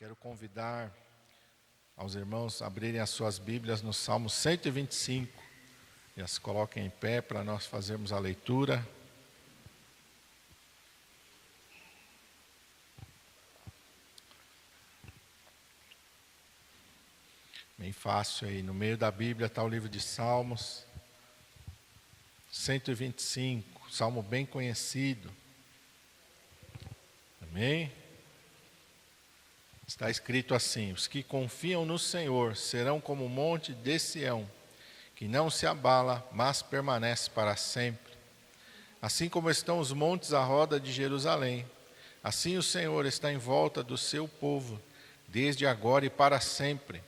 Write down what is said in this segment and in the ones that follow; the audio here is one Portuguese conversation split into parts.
Quero convidar aos irmãos a abrirem as suas Bíblias no Salmo 125 e as coloquem em pé para nós fazermos a leitura. Bem fácil aí, no meio da Bíblia está o livro de Salmos 125, salmo bem conhecido. Amém? Está escrito assim: os que confiam no Senhor serão como o monte de Sião, que não se abala, mas permanece para sempre. Assim como estão os montes à roda de Jerusalém, assim o Senhor está em volta do seu povo, desde agora e para sempre.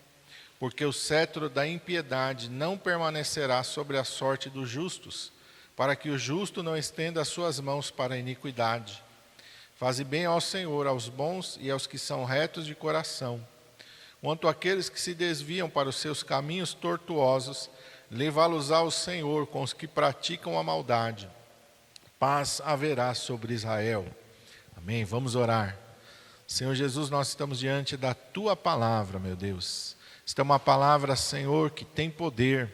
Porque o cetro da impiedade não permanecerá sobre a sorte dos justos, para que o justo não estenda as suas mãos para a iniquidade. Faze bem ao Senhor, aos bons e aos que são retos de coração. Quanto àqueles que se desviam para os seus caminhos tortuosos, levá-los-á o Senhor com os que praticam a maldade. Paz haverá sobre Israel. Amém. Vamos orar. Senhor Jesus, nós estamos diante da Tua palavra, meu Deus. Esta é uma palavra, Senhor, que tem poder.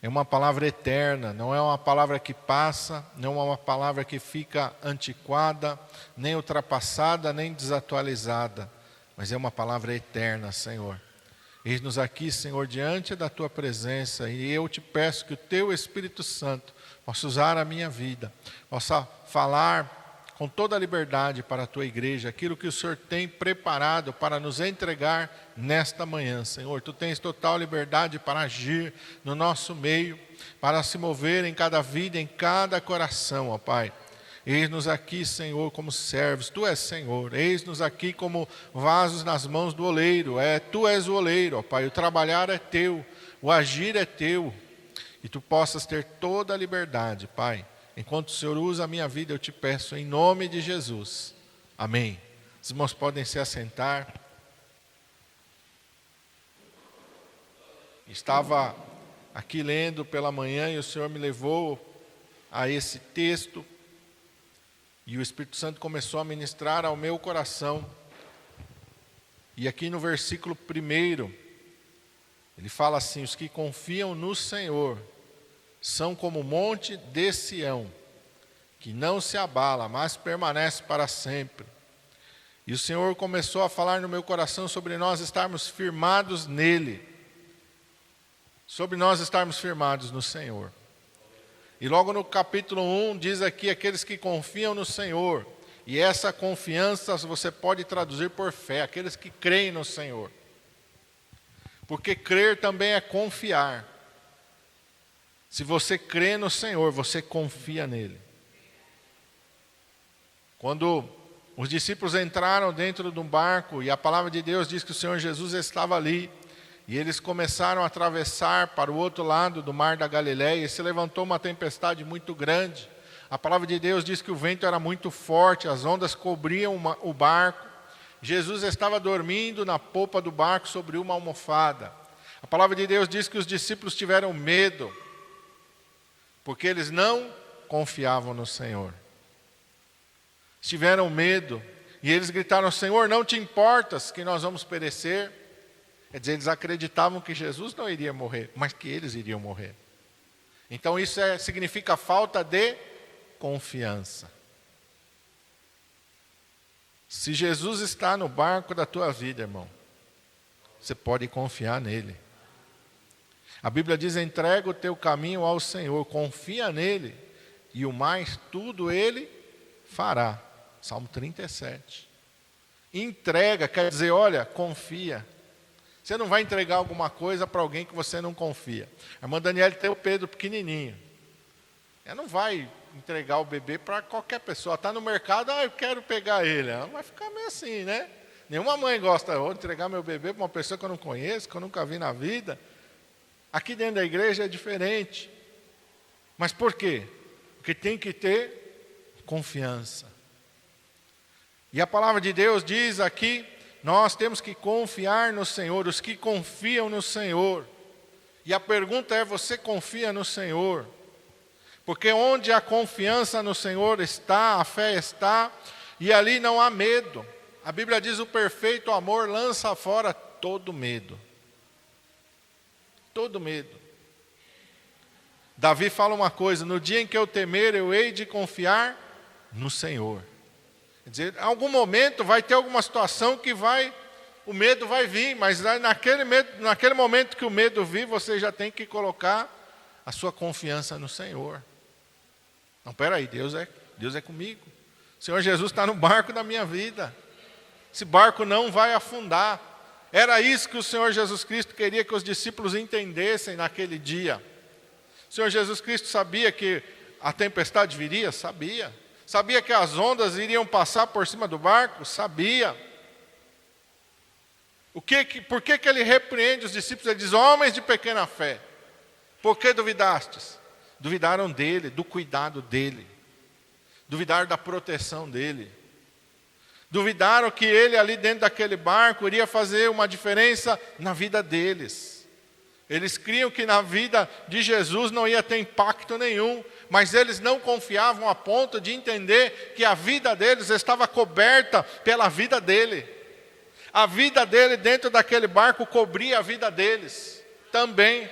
É uma palavra eterna, não é uma palavra que passa, não é uma palavra que fica antiquada, nem ultrapassada, nem desatualizada, mas é uma palavra eterna, Senhor. Eis-nos aqui, Senhor, diante da Tua presença, e eu te peço que o Teu Espírito Santo possa usar a minha vida, possa falar com toda a liberdade para a Tua igreja, aquilo que o Senhor tem preparado para nos entregar nesta manhã, Senhor. Tu tens total liberdade para agir no nosso meio, para se mover em cada vida, em cada coração, ó Pai. Eis-nos aqui, Senhor, como servos, Tu és Senhor. Eis-nos aqui como vasos nas mãos do oleiro. Tu és o oleiro, ó Pai. O trabalhar é Teu, o agir é Teu. E Tu possas ter toda a liberdade, Pai. Enquanto o Senhor usa a minha vida, eu te peço em nome de Jesus. Amém. Os irmãos podem se assentar. Estava aqui lendo pela manhã e o Senhor me levou a esse texto. E o Espírito Santo começou a ministrar ao meu coração. E aqui no versículo 1, ele fala assim: os que confiam no Senhor são como o monte de Sião, que não se abala, mas permanece para sempre. E o Senhor começou a falar no meu coração sobre nós estarmos firmados nele, sobre nós estarmos firmados no Senhor. E logo no capítulo 1 diz aqui: aqueles que confiam no Senhor, e essa confiança você pode traduzir por fé, aqueles que creem no Senhor. Porque crer também é confiar. Se você crê no Senhor, você confia nele. Quando os discípulos entraram dentro de um barco, e a palavra de Deus diz que o Senhor Jesus estava ali, e eles começaram a atravessar para o outro lado do mar da Galileia, e se levantou uma tempestade muito grande. A palavra de Deus diz que o vento era muito forte, as ondas cobriam o barco. Jesus estava dormindo na popa do barco sobre uma almofada. A palavra de Deus diz que os discípulos tiveram medo, porque eles não confiavam no Senhor. Tiveram medo, e eles gritaram: Senhor, não te importas que nós vamos perecer? Quer dizer, eles acreditavam que Jesus não iria morrer, mas que eles iriam morrer. Então isso significa falta de confiança. Se Jesus está no barco da tua vida, irmão, você pode confiar nele. A Bíblia diz: entrega o teu caminho ao Senhor, confia nele, e o mais tudo ele fará. Salmo 37. Entrega, quer dizer, olha, confia. Você não vai entregar alguma coisa para alguém que você não confia. A irmã Daniela tem o Pedro pequenininho. Ela não vai entregar o bebê para qualquer pessoa. Está no mercado, eu quero pegar ele. Ela vai ficar meio assim, né? Nenhuma mãe gosta de entregar meu bebê para uma pessoa que eu não conheço, que eu nunca vi na vida. Aqui dentro da igreja é diferente. Mas por quê? Porque tem que ter confiança. E a palavra de Deus diz aqui: nós temos que confiar no Senhor, os que confiam no Senhor. E a pergunta é: você confia no Senhor? Porque onde a confiança no Senhor está, a fé está, e ali não há medo. A Bíblia diz: o perfeito amor lança fora todo medo. Todo medo. Davi fala uma coisa: no dia em que eu temer, eu hei de confiar no Senhor. Quer dizer, em algum momento vai ter alguma situação que o medo vai vir, mas naquele momento que o medo vir, você já tem que colocar a sua confiança no Senhor. Não, peraí, Deus é comigo. O Senhor Jesus está no barco da minha vida. Esse barco não vai afundar. Era isso que o Senhor Jesus Cristo queria que os discípulos entendessem naquele dia. O Senhor Jesus Cristo sabia que a tempestade viria? Sabia. Sabia que as ondas iriam passar por cima do barco? Sabia. Por que ele repreende os discípulos? Ele diz: homens de pequena fé, por que duvidastes? Duvidaram dele, do cuidado dele. Duvidaram da proteção dele. Duvidaram que ele ali dentro daquele barco iria fazer uma diferença na vida deles. Eles criam que na vida de Jesus não ia ter impacto nenhum, mas eles não confiavam a ponto de entender que a vida deles estava coberta pela vida dele. A vida dele dentro daquele barco cobria a vida deles também.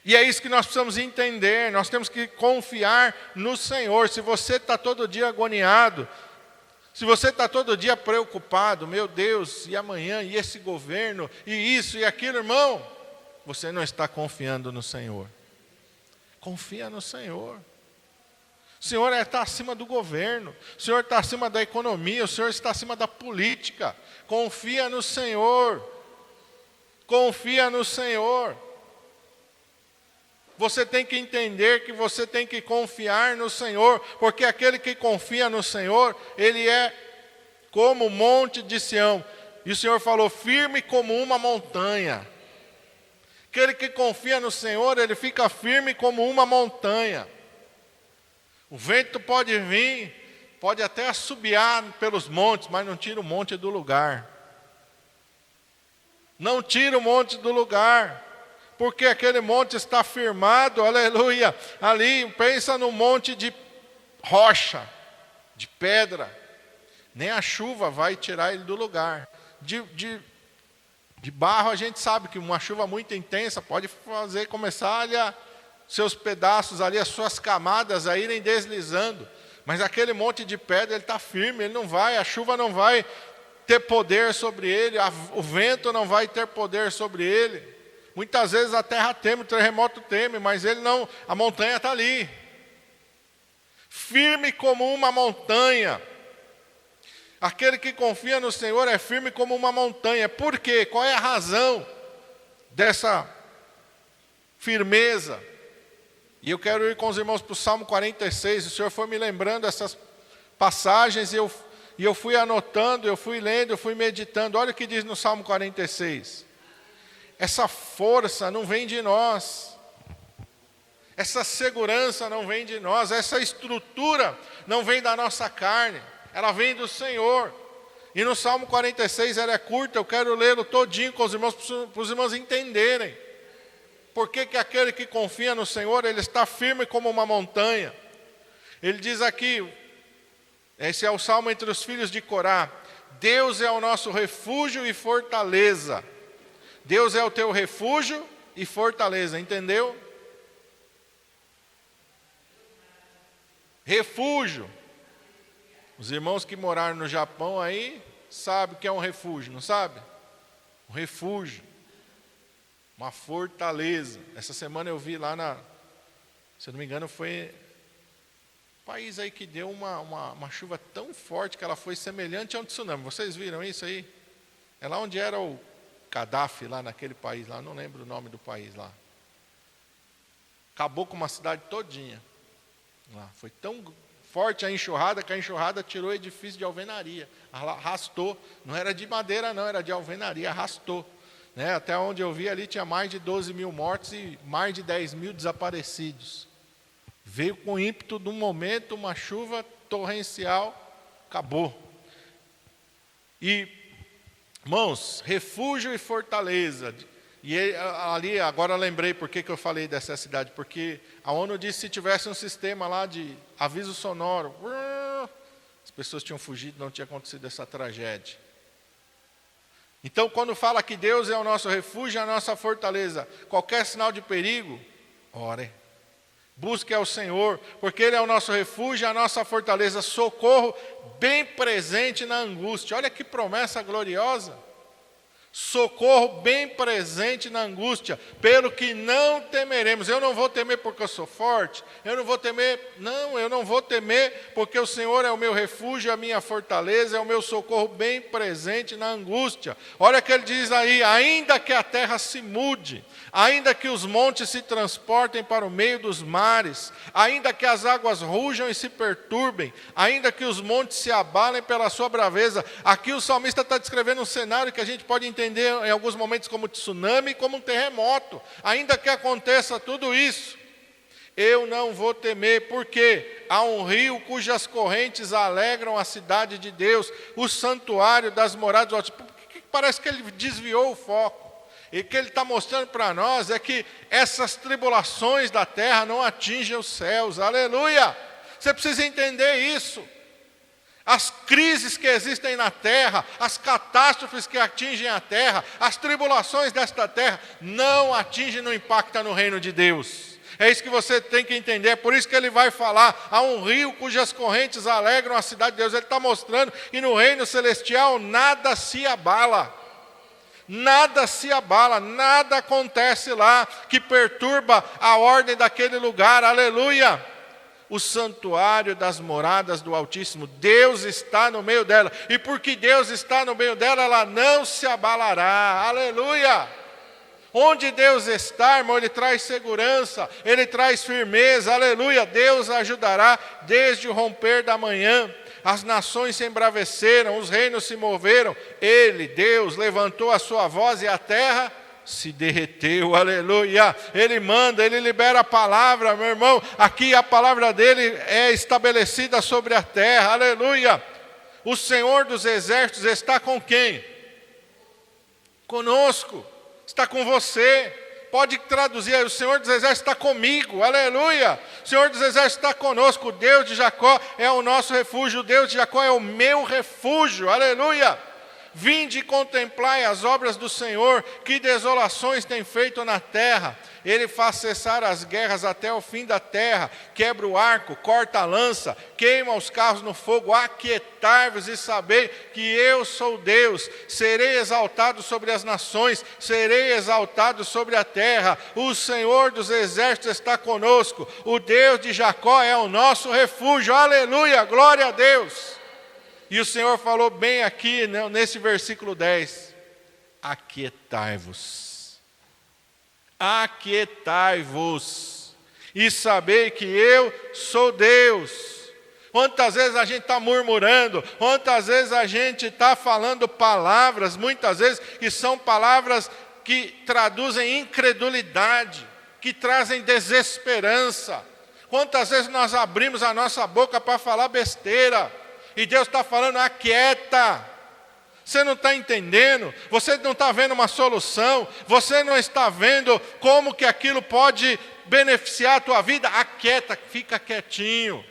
E é isso que nós precisamos entender, nós temos que confiar no Senhor. Se você está todo dia agoniado, se você está todo dia preocupado, meu Deus, e amanhã, e esse governo, e isso e aquilo, irmão, você não está confiando no Senhor. Confia no Senhor. O Senhor está acima do governo, o Senhor está acima da economia, o Senhor está acima da política. Confia no Senhor. Confia no Senhor. Você tem que entender que você tem que confiar no Senhor, porque aquele que confia no Senhor, ele é como o monte de Sião. E o Senhor falou: firme como uma montanha. Aquele que confia no Senhor, ele fica firme como uma montanha. O vento pode vir, pode até assobiar pelos montes, mas não tira o monte do lugar. Não tira o monte do lugar. Porque aquele monte está firmado, aleluia, ali, pensa no monte de rocha, de pedra, nem a chuva vai tirar ele do lugar. De barro a gente sabe que uma chuva muito intensa pode começar ali seus pedaços ali, as suas camadas a irem deslizando, mas aquele monte de pedra ele está firme, ele não vai, a chuva não vai ter poder sobre ele, o vento não vai ter poder sobre ele. Muitas vezes a terra teme, o terremoto teme, mas ele não, a montanha está ali. Firme como uma montanha. Aquele que confia no Senhor é firme como uma montanha. Por quê? Qual é a razão dessa firmeza? E eu quero ir com os irmãos para o Salmo 46. O Senhor foi me lembrando essas passagens e eu fui anotando, eu fui lendo, eu fui meditando. Olha o que diz no Salmo 46. Essa força não vem de nós, essa segurança não vem de nós, essa estrutura não vem da nossa carne, ela vem do Senhor. E no Salmo 46 ela é curta, eu quero lê-lo todinho com os irmãos, para os irmãos entenderem. Por que aquele que confia no Senhor, ele está firme como uma montanha. Ele diz aqui, esse é o Salmo entre os filhos de Corá: Deus é o nosso refúgio e fortaleza. Deus é o teu refúgio e fortaleza, entendeu? Refúgio. Os irmãos que moraram no Japão aí sabem o que é um refúgio, não sabe? Um refúgio, uma fortaleza. Essa semana eu vi lá se eu não me engano foi um país aí que deu uma chuva tão forte que ela foi semelhante a um tsunami. Vocês viram isso aí? É lá onde era o Gaddafi, lá naquele país lá, não lembro o nome do país lá. Acabou com uma cidade todinha. Lá. Foi tão forte a enxurrada que a enxurrada tirou o edifício de alvenaria. Arrastou. Não era de madeira não, era de alvenaria, arrastou. Né? Até onde eu vi ali tinha mais de 12 mil mortos e mais de 10 mil desaparecidos. Veio com ímpeto de um momento, uma chuva torrencial, acabou. E irmãos, refúgio e fortaleza. E ali, agora lembrei por que eu falei dessa cidade. Porque a ONU disse que se tivesse um sistema lá de aviso sonoro, as pessoas tinham fugido, não tinha acontecido essa tragédia. Então, quando fala que Deus é o nosso refúgio, a nossa fortaleza, qualquer sinal de perigo, ore. Busque ao Senhor, porque Ele é o nosso refúgio, a nossa fortaleza, socorro bem presente na angústia. Olha que promessa gloriosa. Socorro bem presente na angústia, pelo que não temeremos. Eu não vou temer porque eu sou forte, eu não vou temer porque o Senhor é o meu refúgio, a minha fortaleza, é o meu socorro bem presente na angústia. Olha o que ele diz aí: ainda que a terra se mude, ainda que os montes se transportem para o meio dos mares, ainda que as águas rujam e se perturbem, ainda que os montes se abalem pela sua braveza. Aqui o salmista está descrevendo um cenário que a gente pode entender em alguns momentos como tsunami, como um terremoto. Ainda que aconteça tudo isso, eu não vou temer, porque há um rio cujas correntes alegram a cidade de Deus, o santuário das moradas do Altíssimo. Parece que ele desviou o foco. E o que ele está mostrando para nós é que essas tribulações da terra não atingem os céus. Aleluia! Você precisa entender isso. As crises que existem na terra, as catástrofes que atingem a terra, as tribulações desta terra, não atingem, não impactam no reino de Deus. É isso que você tem que entender. É por isso que ele vai falar: há um rio cujas correntes alegram a cidade de Deus. Ele está mostrando que no reino celestial nada se abala. Nada se abala, nada acontece lá que perturba a ordem daquele lugar. Aleluia! O santuário das moradas do Altíssimo, Deus está no meio dela, e porque Deus está no meio dela, ela não se abalará. Aleluia! Onde Deus está, irmão, Ele traz segurança, Ele traz firmeza. Aleluia! Deus ajudará desde o romper da manhã. As nações se embraveceram, os reinos se moveram. Ele, Deus, levantou a sua voz e a terra se derreteu. Aleluia! Ele manda, Ele libera a palavra, meu irmão. Aqui a palavra dEle é estabelecida sobre a terra. Aleluia! O Senhor dos exércitos está com quem? Conosco. Está com você. Pode traduzir aí: o Senhor dos exércitos está comigo. Aleluia! O Senhor dos exércitos está conosco. O Deus de Jacó é o nosso refúgio. O Deus de Jacó é o meu refúgio. Aleluia! Vinde e contemplai as obras do Senhor, que desolações tem feito na terra. Ele faz cessar as guerras até o fim da terra, quebra o arco, corta a lança, queima os carros no fogo. Aquietai-vos e sabei que eu sou Deus. Serei exaltado sobre as nações, serei exaltado sobre a terra. O Senhor dos exércitos está conosco, o Deus de Jacó é o nosso refúgio. Aleluia, glória a Deus. E o Senhor falou bem aqui, né, nesse versículo 10, aquietai-vos, aquietai-vos, e sabei que eu sou Deus. Quantas vezes a gente está murmurando, quantas vezes a gente está falando palavras, muitas vezes que são palavras que traduzem incredulidade, que trazem desesperança. Quantas vezes nós abrimos a nossa boca para falar besteira, e Deus está falando: aquieta. Você não está entendendo, você não está vendo uma solução, você não está vendo como que aquilo pode beneficiar a tua vida. Aquieta, fica quietinho.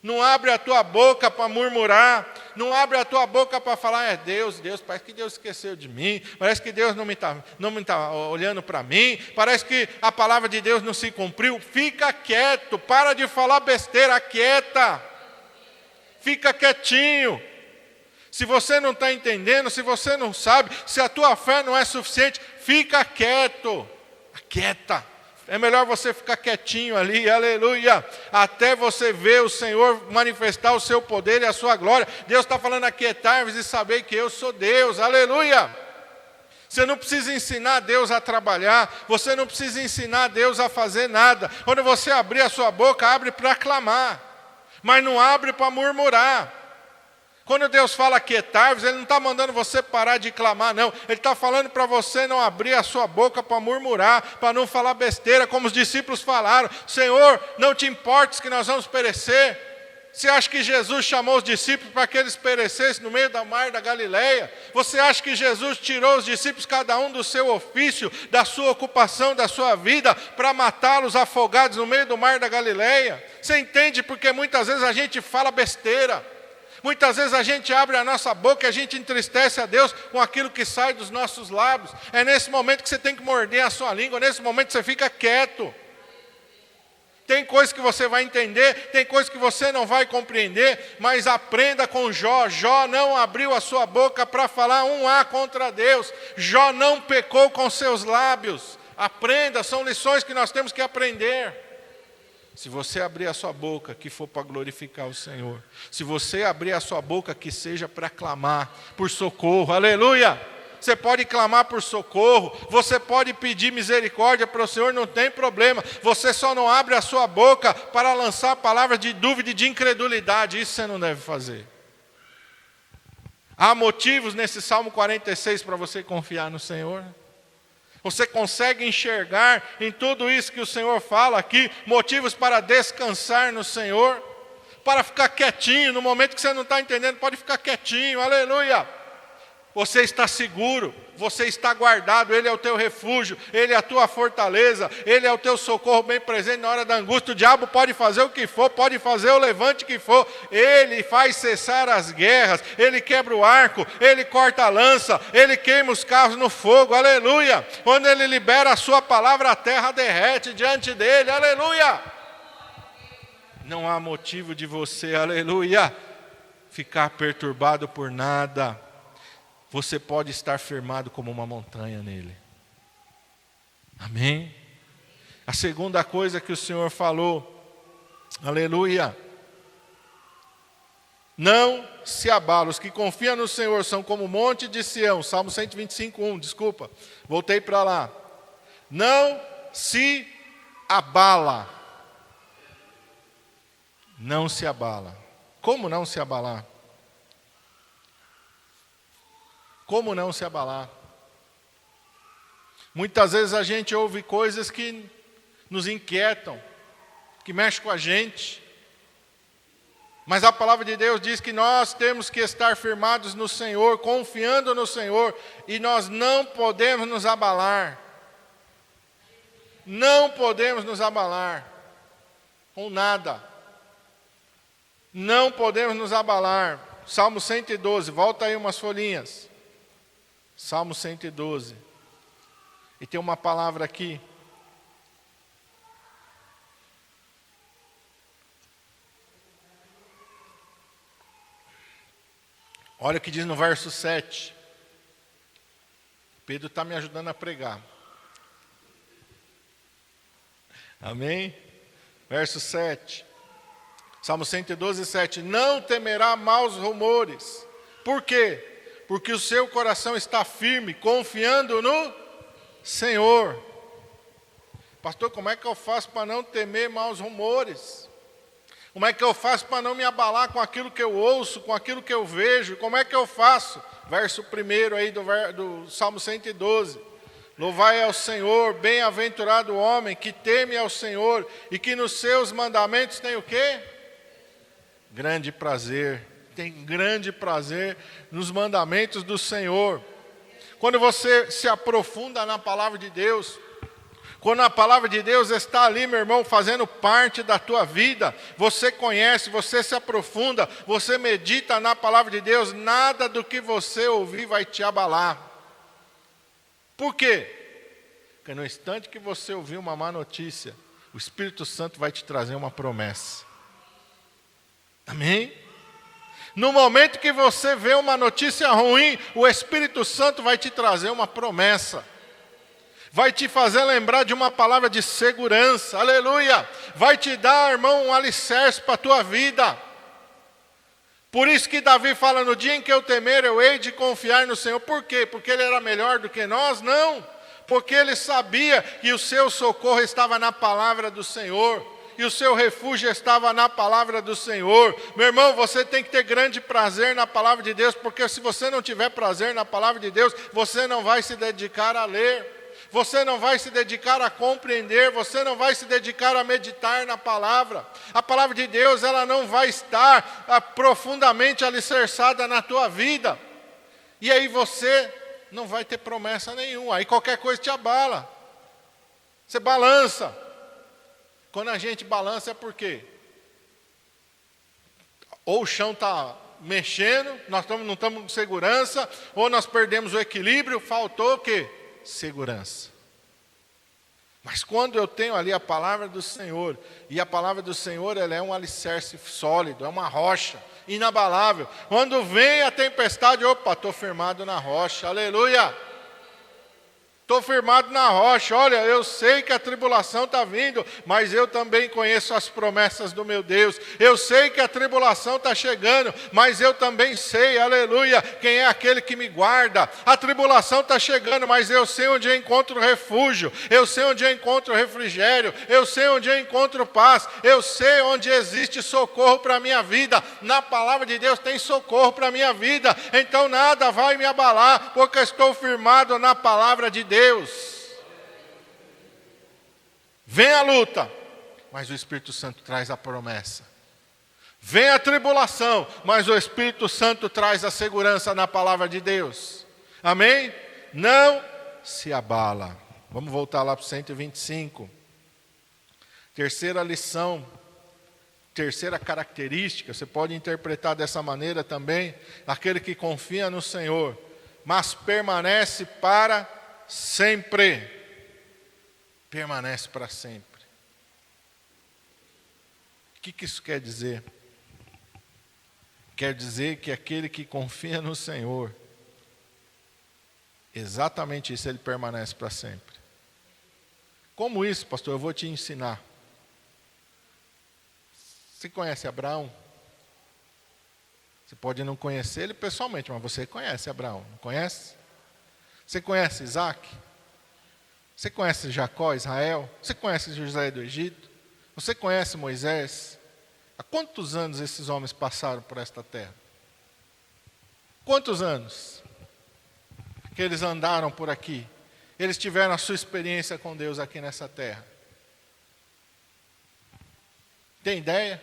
Não abre a tua boca para murmurar, não abre a tua boca para falar: é Deus, parece que Deus esqueceu de mim, parece que Deus não me está olhando para mim, parece que a palavra de Deus não se cumpriu. Fica quieto, para de falar besteira, aquieta. Fica quietinho. Se você não está entendendo, se você não sabe, se a tua fé não é suficiente, fica quieto. Aquieta. É melhor você ficar quietinho ali, aleluia, até você ver o Senhor manifestar o seu poder e a sua glória. Deus está falando: aquietai-vos e saber que eu sou Deus, aleluia. Você não precisa ensinar Deus a trabalhar, você não precisa ensinar Deus a fazer nada. Quando você abrir a sua boca, abre para clamar, mas não abre para murmurar. Quando Deus fala aquietai-vos, Ele não está mandando você parar de clamar, não. Ele está falando para você não abrir a sua boca para murmurar, para não falar besteira, como os discípulos falaram: Senhor, não te importes que nós vamos perecer. Você acha que Jesus chamou os discípulos para que eles perecessem no meio do mar da Galileia? Você acha que Jesus tirou os discípulos, cada um do seu ofício, da sua ocupação, da sua vida, para matá-los afogados no meio do mar da Galileia? Você entende porque muitas vezes a gente fala besteira, Muitas vezes a gente abre a nossa boca e a gente entristece a Deus com aquilo que sai dos nossos lábios. É nesse momento que você tem que morder a sua língua, nesse momento que você fica quieto. Tem coisas que você vai entender, tem coisas que você não vai compreender, mas aprenda com Jó. Jó não abriu a sua boca para falar um A contra Deus. Jó não pecou com seus lábios. Aprenda, são lições que nós temos que aprender. Se você abrir a sua boca, que for para glorificar o Senhor. Se você abrir a sua boca, que seja para clamar por socorro. Aleluia! Você pode clamar por socorro, você pode pedir misericórdia para o Senhor, não tem problema. Você só não abre a sua boca para lançar palavras de dúvida e de incredulidade. Isso você não deve fazer. Há motivos nesse Salmo 46 para você confiar no Senhor? Você consegue enxergar em tudo isso que o Senhor fala aqui, motivos para descansar no Senhor? Para ficar quietinho, no momento que você não está entendendo, pode ficar quietinho, aleluia! Você está seguro, você está guardado, Ele é o teu refúgio, Ele é a tua fortaleza, Ele é o teu socorro bem presente na hora da angústia. O diabo pode fazer o que for, pode fazer o levante que for, Ele faz cessar as guerras, Ele quebra o arco, Ele corta a lança, Ele queima os carros no fogo, aleluia. Quando Ele libera a sua palavra, a terra derrete diante dEle, aleluia. Não há motivo de você, aleluia, ficar perturbado por nada. Você pode estar firmado como uma montanha nele. Amém? A segunda coisa que o Senhor falou, aleluia. Não se abala. Os que confiam no Senhor são como o monte de Sião. Salmo 125:1, desculpa. Voltei para lá. Não se abala. Não se abala. Como não se abalar? Como não se abalar? Muitas vezes a gente ouve coisas que nos inquietam, que mexem com a gente. Mas a palavra de Deus diz que nós temos que estar firmados no Senhor, confiando no Senhor, e nós não podemos nos abalar. Não podemos nos abalar com nada. Não podemos nos abalar. Salmo 112, volta aí umas folhinhas. Salmo 112. E tem uma palavra aqui. Olha o que diz no verso 7. Pedro está me ajudando a pregar. Amém? Verso 7. Salmo 112, 7. Não temerá maus rumores. Por quê? Porque o seu coração está firme, confiando no Senhor. Pastor, como é que eu faço para não temer maus rumores? Como é que eu faço para não me abalar com aquilo que eu ouço, com aquilo que eu vejo? Como é que eu faço? Verso 1 aí do Salmo 112. Louvai ao Senhor, bem-aventurado o homem que teme ao Senhor e que nos seus mandamentos tem o quê? Grande prazer. Tem grande prazer nos mandamentos do Senhor. Quando você se aprofunda na palavra de Deus, quando a palavra de Deus está ali, meu irmão, fazendo parte da tua vida, você conhece, você se aprofunda, você medita na palavra de Deus, nada do que você ouvir vai te abalar. Por quê? Porque no instante que você ouvir uma má notícia, o Espírito Santo vai te trazer uma promessa. Amém? No momento que você vê uma notícia ruim, o Espírito Santo vai te trazer uma promessa. Vai te fazer lembrar de uma palavra de segurança. Aleluia! Vai te dar, irmão, um alicerce para a tua vida. Por isso que Davi fala, no dia em que eu temer, eu hei de confiar no Senhor. Por quê? Porque ele era melhor do que nós? Não. Porque ele sabia que o seu socorro estava na palavra do Senhor. E o seu refúgio estava na palavra do Senhor. Meu irmão, você tem que ter grande prazer na palavra de Deus, porque se você não tiver prazer na palavra de Deus, você não vai se dedicar a ler, você não vai se dedicar a compreender, você não vai se dedicar a meditar na palavra. A palavra de Deus, ela não vai estar profundamente alicerçada na tua vida. E aí você não vai ter promessa nenhuma, aí qualquer coisa te abala. Você balança. Quando a gente balança é por quê? Ou o chão está mexendo, não estamos com segurança, ou nós perdemos o equilíbrio, faltou o quê? Segurança. Mas quando eu tenho ali a palavra do Senhor, e a palavra do Senhor ela é um alicerce sólido, é uma rocha inabalável. Quando vem a tempestade, opa, estou firmado na rocha, aleluia. Estou firmado na rocha, olha, eu sei que a tribulação está vindo, mas eu também conheço as promessas do meu Deus. Eu sei que a tribulação está chegando, mas eu também sei, aleluia, quem é aquele que me guarda. A tribulação está chegando, mas eu sei onde eu encontro refúgio, eu sei onde eu encontro refrigério, eu sei onde eu encontro paz, eu sei onde existe socorro para a minha vida. Na palavra de Deus tem socorro para a minha vida, então nada vai me abalar, porque estou firmado na palavra de Deus. Vem a luta, mas o Espírito Santo traz a promessa. Vem a tribulação, mas o Espírito Santo traz a segurança na palavra de Deus. Amém? Não se abala. Vamos voltar lá para o 125. Terceira lição, terceira característica, você pode interpretar dessa maneira também, aquele que confia no Senhor, mas permanece para sempre. Permanece para sempre. O que isso quer dizer? Quer dizer que aquele que confia no Senhor, exatamente isso, ele permanece para sempre. Como isso, pastor? Eu vou te ensinar. Você conhece Abraão? Você pode não conhecer ele pessoalmente, mas você conhece Abraão, não conhece? Você conhece Isaac? Você conhece Jacó, Israel? Você conhece José do Egito? Você conhece Moisés? Há quantos anos esses homens passaram por esta terra? Quantos anos que eles andaram por aqui? Eles tiveram a sua experiência com Deus aqui nessa terra. Tem ideia?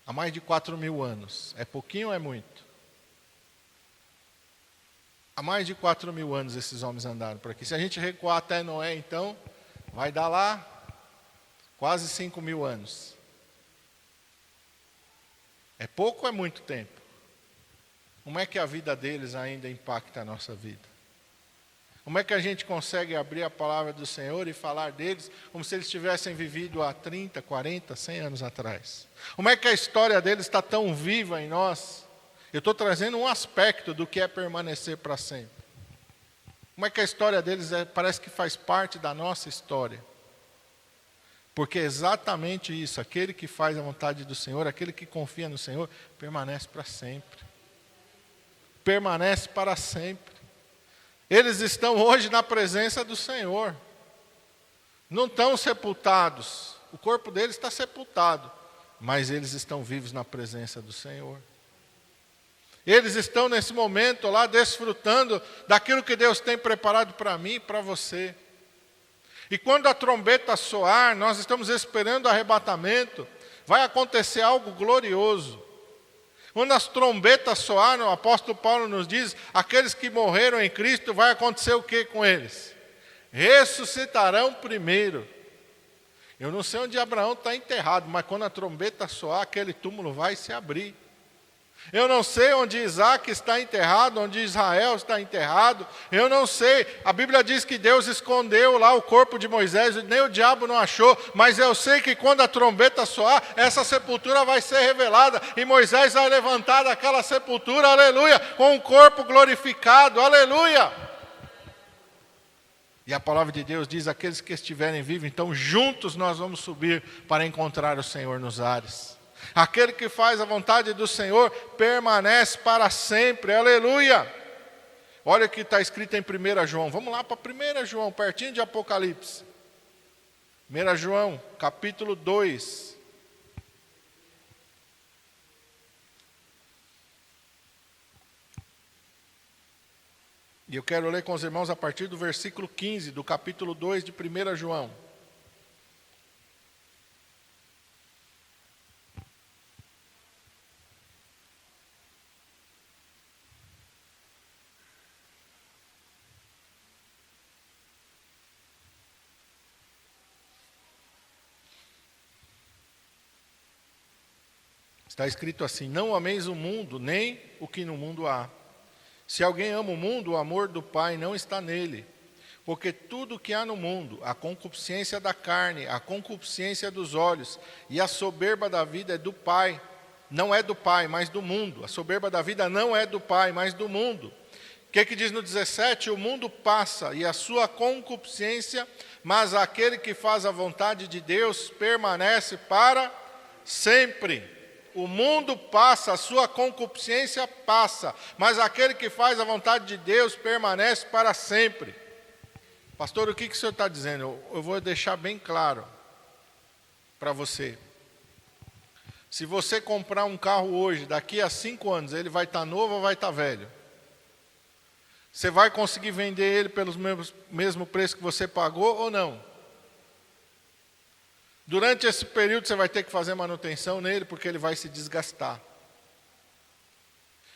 Há mais de 4.000 anos. É pouquinho ou é muito? Há mais de 4.000 anos esses homens andaram por aqui. Se a gente recuar até Noé, então, vai dar lá quase 5.000 anos. É pouco ou é muito tempo? Como é que a vida deles ainda impacta a nossa vida? Como é que a gente consegue abrir a palavra do Senhor e falar deles como se eles tivessem vivido há 30, 40, 100 anos atrás? Como é que a história deles está tão viva em nós? Eu estou trazendo um aspecto do que é permanecer para sempre. Como é que a história deles parece que faz parte da nossa história? Porque é exatamente isso, aquele que faz a vontade do Senhor, aquele que confia no Senhor, permanece para sempre. Permanece para sempre. Eles estão hoje na presença do Senhor. Não estão sepultados. O corpo deles está sepultado, mas eles estão vivos na presença do Senhor. Eles estão nesse momento lá desfrutando daquilo que Deus tem preparado para mim e para você. E quando a trombeta soar, nós estamos esperando o arrebatamento, vai acontecer algo glorioso. Quando as trombetas soaram, o apóstolo Paulo nos diz, aqueles que morreram em Cristo, vai acontecer o que com eles? Ressuscitarão primeiro. Eu não sei onde Abraão está enterrado, mas quando a trombeta soar, aquele túmulo vai se abrir. Eu não sei onde Isaac está enterrado, onde Israel está enterrado. Eu não sei. A Bíblia diz que Deus escondeu lá o corpo de Moisés, nem o diabo não achou. Mas eu sei que quando a trombeta soar, essa sepultura vai ser revelada. E Moisés vai levantar daquela sepultura, aleluia, com um corpo glorificado, aleluia. E a palavra de Deus diz, aqueles que estiverem vivos, então juntos nós vamos subir para encontrar o Senhor nos ares. Aquele que faz a vontade do Senhor permanece para sempre, aleluia. Olha o que está escrito em 1 João, vamos lá para 1 João, pertinho de Apocalipse. 1 João, capítulo 2. E eu quero ler com os irmãos a partir do versículo 15, do capítulo 2 de 1 João. Está escrito assim: não ameis o mundo, nem o que no mundo há. Se alguém ama o mundo, o amor do Pai não está nele. Porque tudo que há no mundo, a concupiscência da carne, a concupiscência dos olhos e a soberba da vida é do Pai. Não é do Pai, mas do mundo. A soberba da vida não é do Pai, mas do mundo. O que diz no 17? O mundo passa e a sua concupiscência, mas aquele que faz a vontade de Deus permanece para sempre. O mundo passa, a sua concupiscência passa, mas aquele que faz a vontade de Deus permanece para sempre. Pastor, o que o senhor está dizendo? Eu vou deixar bem claro para você. Se você comprar um carro hoje, daqui a 5 anos, ele vai estar novo ou vai estar velho? Você vai conseguir vender ele pelo mesmo preço que você pagou ou não? Durante esse período você vai ter que fazer manutenção nele, porque ele vai se desgastar.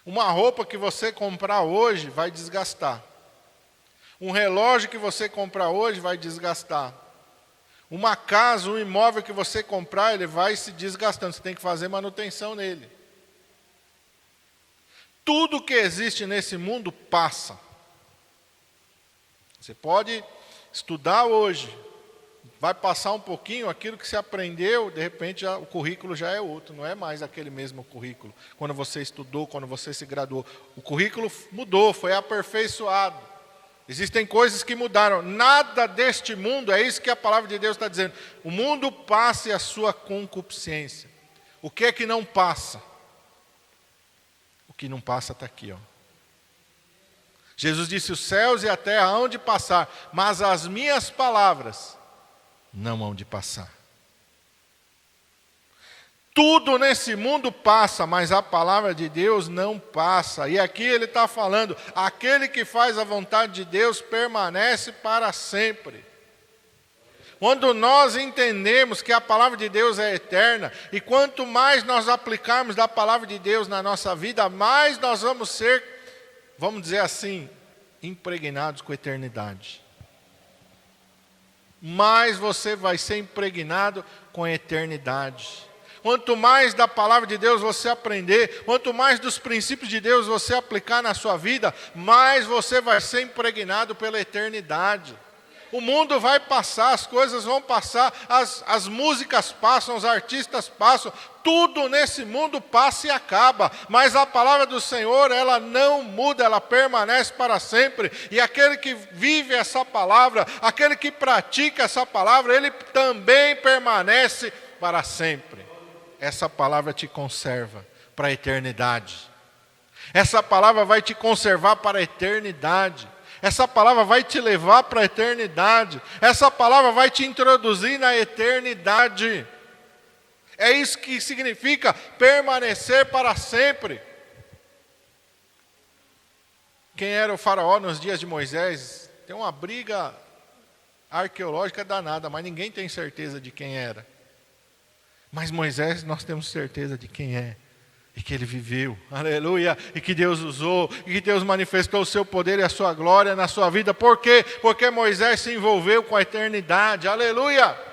Uma roupa que você comprar hoje vai desgastar. Um relógio que você comprar hoje vai desgastar. Uma casa, um imóvel que você comprar, ele vai se desgastando. Você tem que fazer manutenção nele. Tudo que existe nesse mundo passa. Você pode estudar hoje, vai passar um pouquinho, aquilo que você aprendeu, de repente o currículo já é outro, não é mais aquele mesmo currículo. Quando você estudou, quando você se graduou, o currículo mudou, foi aperfeiçoado. Existem coisas que mudaram. Nada deste mundo, é isso que a palavra de Deus está dizendo. O mundo passa e a sua concupiscência. O que é que não passa? O que não passa está aqui, ó. Jesus disse: os céus e a terra hão de passar, mas as minhas palavras não hão de passar. Tudo nesse mundo passa, mas a palavra de Deus não passa. E aqui ele está falando: aquele que faz a vontade de Deus permanece para sempre. Quando nós entendemos que a palavra de Deus é eterna, e quanto mais nós aplicarmos da palavra de Deus na nossa vida, mais nós vamos ser, vamos dizer assim, impregnados com a eternidade. Mais você vai ser impregnado com a eternidade. Quanto mais da palavra de Deus você aprender, quanto mais dos princípios de Deus você aplicar na sua vida, mais você vai ser impregnado pela eternidade. O mundo vai passar, as coisas vão passar, as músicas passam, os artistas passam, tudo nesse mundo passa e acaba, mas a palavra do Senhor, ela não muda, ela permanece para sempre, e aquele que vive essa palavra, aquele que pratica essa palavra, ele também permanece para sempre. Essa palavra te conserva para a eternidade. Essa palavra vai te conservar para a eternidade. Essa palavra vai te levar para a eternidade. Essa palavra vai te introduzir na eternidade. É isso que significa permanecer para sempre. Quem era o faraó nos dias de Moisés? Tem uma briga arqueológica danada, mas ninguém tem certeza de quem era. Mas Moisés, nós temos certeza de quem é. E que ele viveu, aleluia, e que Deus usou, e que Deus manifestou o seu poder e a sua glória na sua vida. Por quê? Porque Moisés se envolveu com a eternidade, aleluia.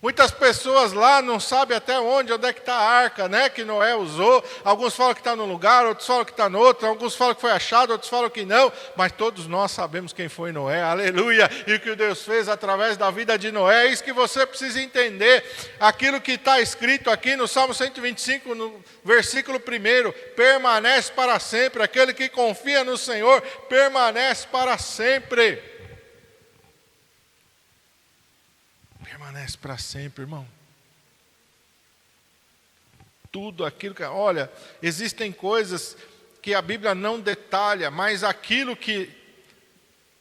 Muitas pessoas lá não sabem até onde é que está a arca, né, que Noé usou. Alguns falam que está num lugar, outros falam que está no outro, alguns falam que foi achado, outros falam que não. Mas todos nós sabemos quem foi Noé, aleluia. E o que Deus fez através da vida de Noé. É isso que você precisa entender. Aquilo que está escrito aqui no Salmo 125, no versículo 1. Permanece para sempre. Aquele que confia no Senhor, permanece para sempre. Permanece para sempre, irmão. Tudo aquilo que... Olha, existem coisas que a Bíblia não detalha, mas aquilo que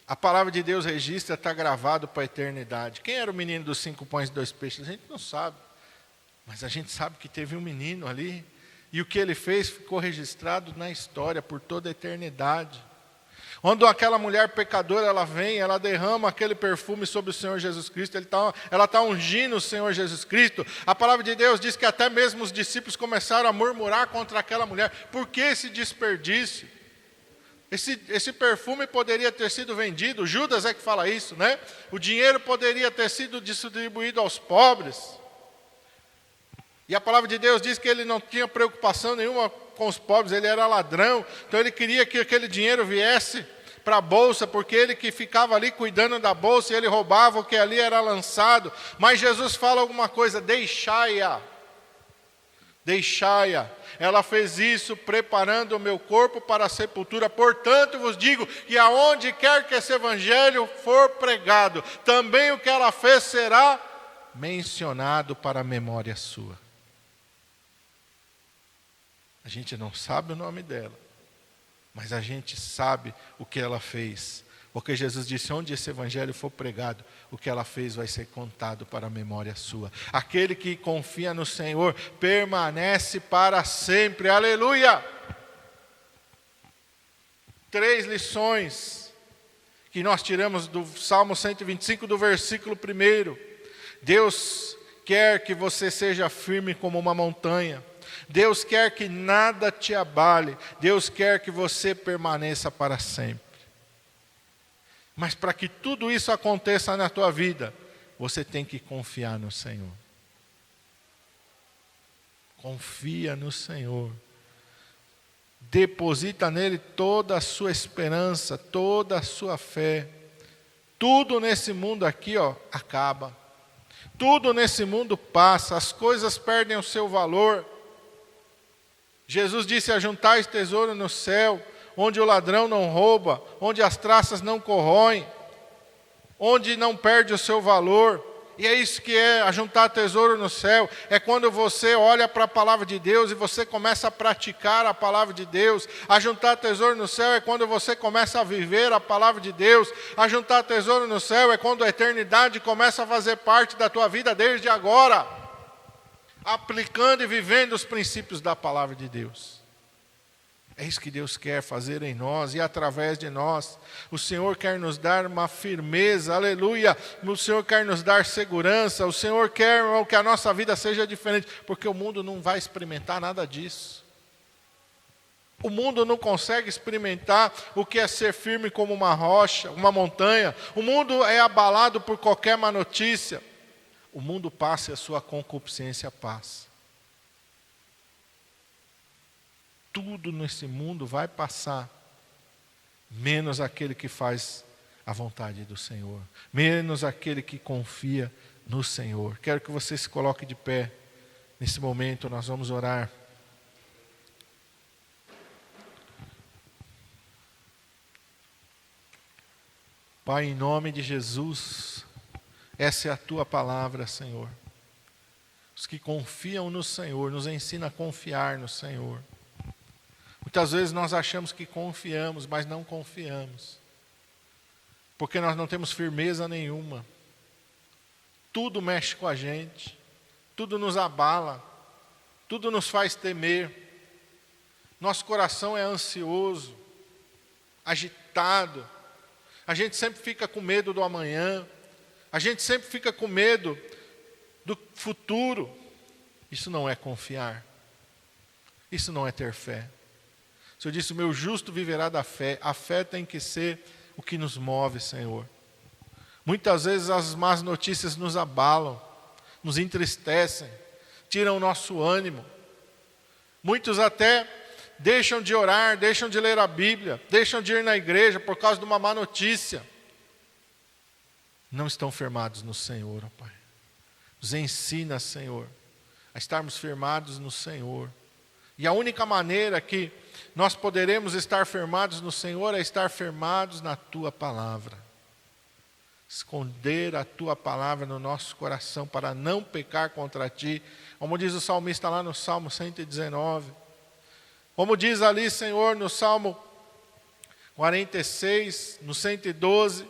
a palavra de Deus registra está gravado para a eternidade. Quem era o menino dos 5 pães e 2 peixes? A gente não sabe. Mas a gente sabe que teve um menino ali. E o que ele fez ficou registrado na história por toda a eternidade. Quando aquela mulher pecadora, ela vem, ela derrama aquele perfume sobre o Senhor Jesus Cristo, ela está ungindo o Senhor Jesus Cristo. A palavra de Deus diz que até mesmo os discípulos começaram a murmurar contra aquela mulher. Por que esse desperdício? Esse perfume poderia ter sido vendido, Judas é que fala isso, né? O dinheiro poderia ter sido distribuído aos pobres. E a palavra de Deus diz que ele não tinha preocupação nenhuma com os pobres, ele era ladrão. Então ele queria que aquele dinheiro viesse para a bolsa, porque ele que ficava ali cuidando da bolsa, e ele roubava o que ali era lançado. Mas Jesus fala alguma coisa: deixai-a. Deixai-a. Ela fez isso preparando o meu corpo para a sepultura. Portanto vos digo que aonde quer que esse evangelho for pregado, também o que ela fez será mencionado para a memória sua. A gente não sabe o nome dela, mas a gente sabe o que ela fez. Porque Jesus disse: onde esse evangelho for pregado, o que ela fez vai ser contado para a memória sua. Aquele que confia no Senhor permanece para sempre. Aleluia! 3 lições que nós tiramos do Salmo 125, do versículo 1. Deus quer que você seja firme como uma montanha. Deus quer que nada te abale. Deus quer que você permaneça para sempre. Mas para que tudo isso aconteça na tua vida, você tem que confiar no Senhor. Confia no Senhor. Deposita nele toda a sua esperança, toda a sua fé. Tudo nesse mundo aqui, acaba. Tudo nesse mundo passa, as coisas perdem o seu valor. Jesus disse: ajuntais tesouro no céu, onde o ladrão não rouba, onde as traças não corroem, onde não perde o seu valor. E é isso que é ajuntar tesouro no céu. É quando você olha para a palavra de Deus e você começa a praticar a palavra de Deus. Ajuntar tesouro no céu é quando você começa a viver a palavra de Deus. Ajuntar tesouro no céu é quando a eternidade começa a fazer parte da tua vida desde agora, aplicando e vivendo os princípios da palavra de Deus. É isso que Deus quer fazer em nós e através de nós. O Senhor quer nos dar uma firmeza, aleluia. O Senhor quer nos dar segurança. O Senhor quer que a nossa vida seja diferente, porque o mundo não vai experimentar nada disso. O mundo não consegue experimentar o que é ser firme como uma rocha, uma montanha. O mundo é abalado por qualquer má notícia. O mundo passa e a sua concupiscência passa. Tudo nesse mundo vai passar, menos aquele que faz a vontade do Senhor, menos aquele que confia no Senhor. Quero que você se coloque de pé. Nesse momento nós vamos orar. Pai, em nome de Jesus, essa é a tua palavra, Senhor. Os que confiam no Senhor, nos ensina a confiar no Senhor. Muitas vezes nós achamos que confiamos, mas não confiamos. Porque nós não temos firmeza nenhuma. Tudo mexe com a gente. Tudo nos abala. Tudo nos faz temer. Nosso coração é ansioso, agitado. A gente sempre fica com medo do amanhã. A gente sempre fica com medo do futuro. Isso não é confiar. Isso não é ter fé. O Senhor disse: o meu justo viverá da fé. A fé tem que ser o que nos move, Senhor. Muitas vezes as más notícias nos abalam, nos entristecem, tiram o nosso ânimo. Muitos até deixam de orar, deixam de ler a Bíblia, deixam de ir na igreja por causa de uma má notícia. Não estão firmados no Senhor, ó Pai. Nos ensina, Senhor, a estarmos firmados no Senhor. E a única maneira que nós poderemos estar firmados no Senhor é estar firmados na Tua Palavra. Esconder a Tua Palavra no nosso coração para não pecar contra Ti. Como diz o salmista lá no Salmo 119. Como diz ali, Senhor, no Salmo 46, no 112,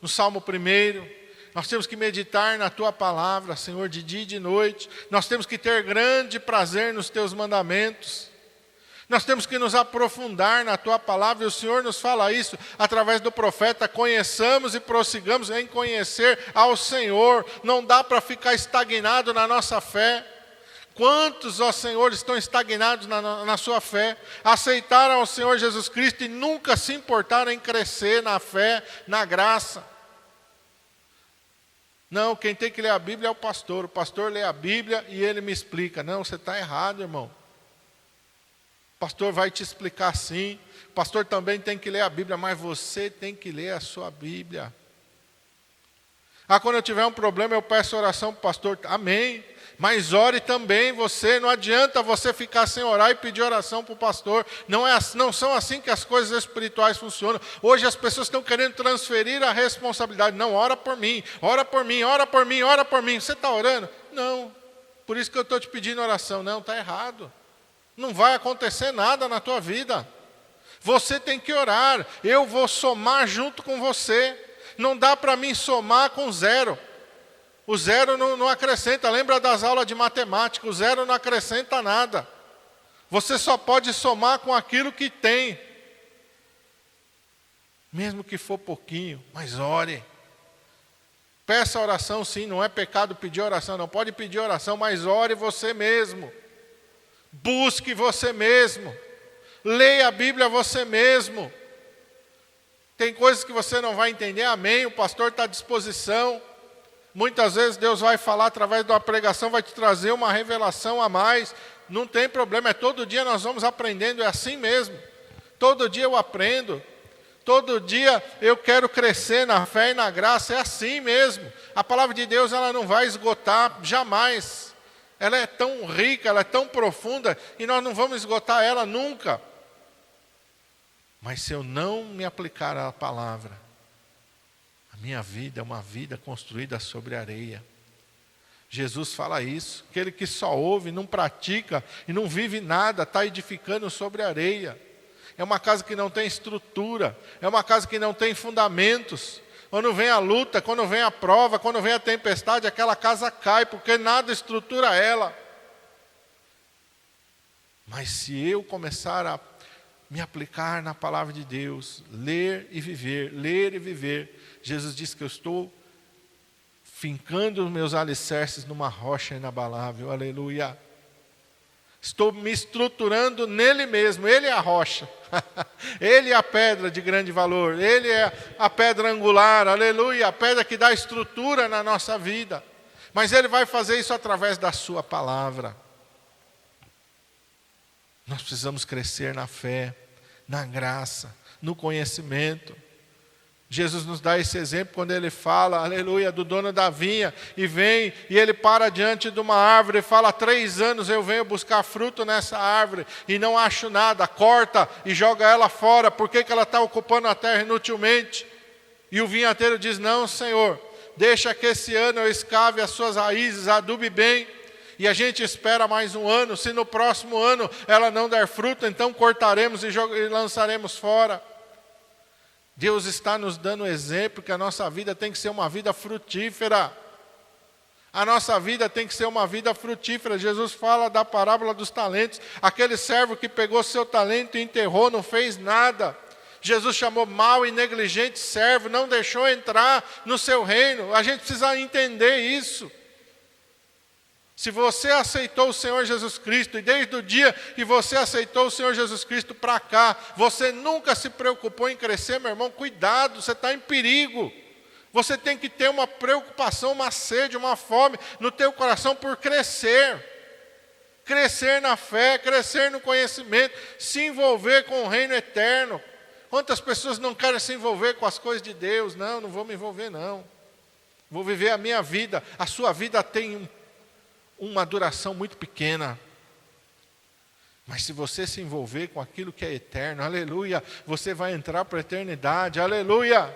no Salmo 1. Nós temos que meditar na Tua Palavra, Senhor, de dia e de noite. Nós temos que ter grande prazer nos Teus mandamentos. Nós temos que nos aprofundar na Tua Palavra. E o Senhor nos fala isso através do profeta. Conheçamos e prossigamos em conhecer ao Senhor. Não dá para ficar estagnado na nossa fé. Quantos, ó Senhor, estão estagnados na sua fé? Aceitaram ao Senhor Jesus Cristo e nunca se importaram em crescer na fé, na graça. Não, quem tem que ler a Bíblia é o pastor lê a Bíblia e ele me explica. Não, você está errado, irmão. O pastor vai te explicar sim, o pastor também tem que ler a Bíblia, mas você tem que ler a sua Bíblia. Quando eu tiver um problema eu peço oração para o pastor, amém. Mas ore também você, não adianta você ficar sem orar e pedir oração para o pastor. Não são assim que as coisas espirituais funcionam. Hoje as pessoas estão querendo transferir a responsabilidade. Não, ora por mim, ora por mim, ora por mim, ora por mim. Você está orando? Não, por isso que eu estou te pedindo oração. Não, está errado. Não vai acontecer nada na tua vida. Você tem que orar, eu vou somar junto com você. Não dá para mim somar com zero. O zero não acrescenta, lembra das aulas de matemática, o zero não acrescenta nada. Você só pode somar com aquilo que tem. Mesmo que for pouquinho, mas ore. Peça oração sim, não é pecado pedir oração, não pode pedir oração, mas ore você mesmo. Busque você mesmo. Leia a Bíblia você mesmo. Tem coisas que você não vai entender, amém, o pastor está à disposição. Muitas vezes Deus vai falar através de uma pregação, vai te trazer uma revelação a mais. Não tem problema, todo dia nós vamos aprendendo, é assim mesmo. Todo dia eu aprendo. Todo dia eu quero crescer na fé e na graça, é assim mesmo. A palavra de Deus ela não vai esgotar jamais. Ela é tão rica, ela é tão profunda, e nós não vamos esgotar ela nunca. Mas se eu não me aplicar à palavra, a minha vida é uma vida construída sobre areia. Jesus fala isso, aquele que só ouve, não pratica e não vive nada, está edificando sobre areia. É uma casa que não tem estrutura, é uma casa que não tem fundamentos. Quando vem a luta, quando vem a prova, quando vem a tempestade, aquela casa cai, porque nada estrutura ela. Mas se eu começar a me aplicar na palavra de Deus, ler e viver, Jesus disse que eu estou fincando os meus alicerces numa rocha inabalável, aleluia. Estou me estruturando nele mesmo, ele é a rocha, ele é a pedra de grande valor, ele é a pedra angular, aleluia, a pedra que dá estrutura na nossa vida. Mas ele vai fazer isso através da sua palavra. Nós precisamos crescer na fé, na graça, no conhecimento. Jesus nos dá esse exemplo quando ele fala, aleluia, do dono da vinha, e vem, e ele para diante de uma árvore, e fala, 3 anos eu venho buscar fruto nessa árvore, e não acho nada, corta e joga ela fora, por que ela está ocupando a terra inutilmente? E o vinhateiro diz, não Senhor, deixa que esse ano eu escave as suas raízes, adube bem, e a gente espera mais um ano, se no próximo ano ela não der fruto, então cortaremos e lançaremos fora. Deus está nos dando exemplo que a nossa vida tem que ser uma vida frutífera. A nossa vida tem que ser uma vida frutífera. Jesus fala da parábola dos talentos. Aquele servo que pegou seu talento e enterrou, não fez nada. Jesus chamou mau e negligente servo, não deixou entrar no seu reino. A gente precisa entender isso. Se você aceitou o Senhor Jesus Cristo, e desde o dia que você aceitou o Senhor Jesus Cristo para cá, você nunca se preocupou em crescer, meu irmão, cuidado, você está em perigo. Você tem que ter uma preocupação, uma sede, uma fome no teu coração por crescer. Crescer na fé, crescer no conhecimento, se envolver com o reino eterno. Quantas pessoas não querem se envolver com as coisas de Deus? Não vou me envolver não. Vou viver a minha vida. A sua vida tem uma duração muito pequena. Mas se você se envolver com aquilo que é eterno, aleluia, você vai entrar para a eternidade, aleluia.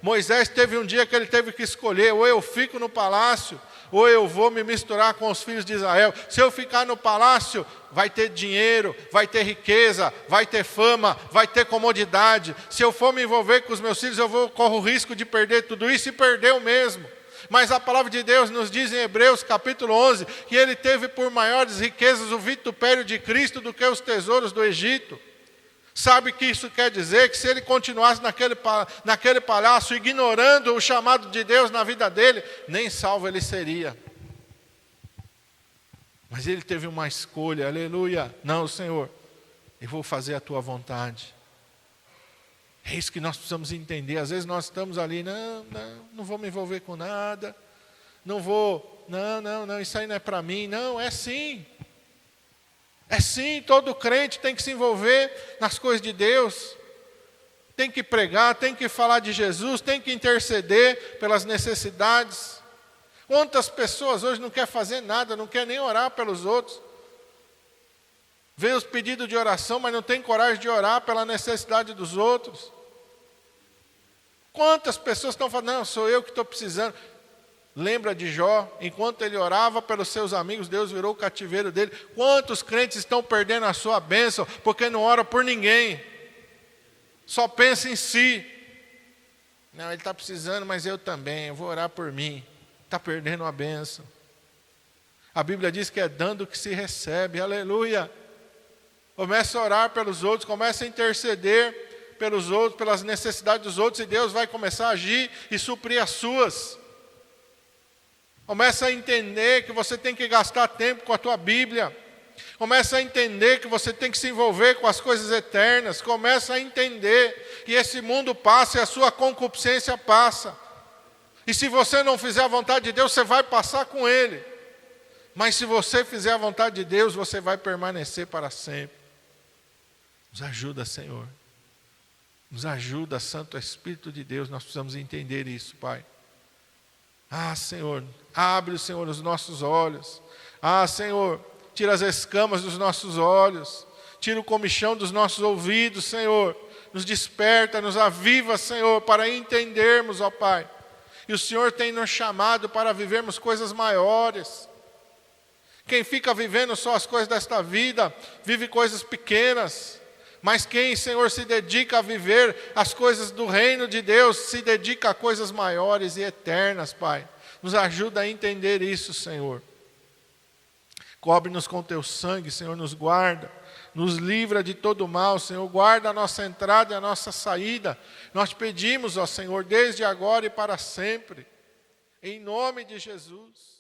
Moisés teve um dia que ele teve que escolher, ou eu fico no palácio, ou eu vou me misturar com os filhos de Israel. Se eu ficar no palácio, vai ter dinheiro, vai ter riqueza, vai ter fama, vai ter comodidade. Se eu for me envolver com os meus filhos, corro o risco de perder tudo isso, e perdeu mesmo. Mas a palavra de Deus nos diz em Hebreus capítulo 11, que ele teve por maiores riquezas o vitupério de Cristo do que os tesouros do Egito. Sabe o que isso quer dizer? Que se ele continuasse naquele palácio, ignorando o chamado de Deus na vida dele, nem salvo ele seria. Mas ele teve uma escolha, aleluia. Não, Senhor, eu vou fazer a tua vontade. É isso que nós precisamos entender. Às vezes nós estamos ali, não vou me envolver com nada. não vou, não, isso aí não é para mim. Não, é sim. É sim, todo crente tem que se envolver nas coisas de Deus. Tem que pregar, tem que falar de Jesus, tem que interceder pelas necessidades. Quantas pessoas hoje não querem fazer nada, não querem nem orar pelos outros. Vê os pedidos de oração, mas não tem coragem de orar pela necessidade dos outros. Quantas pessoas estão falando, não, sou eu que estou precisando. Lembra de Jó, enquanto ele orava pelos seus amigos, Deus virou o cativeiro dele. Quantos crentes estão perdendo a sua bênção, porque não ora por ninguém. Só pensa em si. Não, ele está precisando, mas eu também, eu vou orar por mim. Está perdendo a bênção. A Bíblia diz que é dando que se recebe, aleluia. Começa a orar pelos outros, começa a interceder pelos outros, pelas necessidades dos outros, e Deus vai começar a agir e suprir as suas. Começa a entender que você tem que gastar tempo com a tua Bíblia. Começa a entender que você tem que se envolver com as coisas eternas. Começa a entender que esse mundo passa e a sua concupiscência passa. E se você não fizer a vontade de Deus, você vai passar com Ele. Mas se você fizer a vontade de Deus, você vai permanecer para sempre. Nos ajuda, Senhor. Nos ajuda, Santo Espírito de Deus. Nós precisamos entender isso, Pai. Senhor, abre, Senhor, os nossos olhos. Senhor, tira as escamas dos nossos olhos. Tira o comichão dos nossos ouvidos, Senhor. Nos desperta, nos aviva, Senhor, para entendermos, ó Pai. E o Senhor tem nos chamado para vivermos coisas maiores. Quem fica vivendo só as coisas desta vida, vive coisas pequenas. Mas quem, Senhor, se dedica a viver as coisas do reino de Deus, se dedica a coisas maiores e eternas, Pai. Nos ajuda a entender isso, Senhor. Cobre-nos com teu sangue, Senhor, nos guarda. Nos livra de todo mal, Senhor. Guarda a nossa entrada e a nossa saída. Nós pedimos, ó Senhor, desde agora e para sempre. Em nome de Jesus.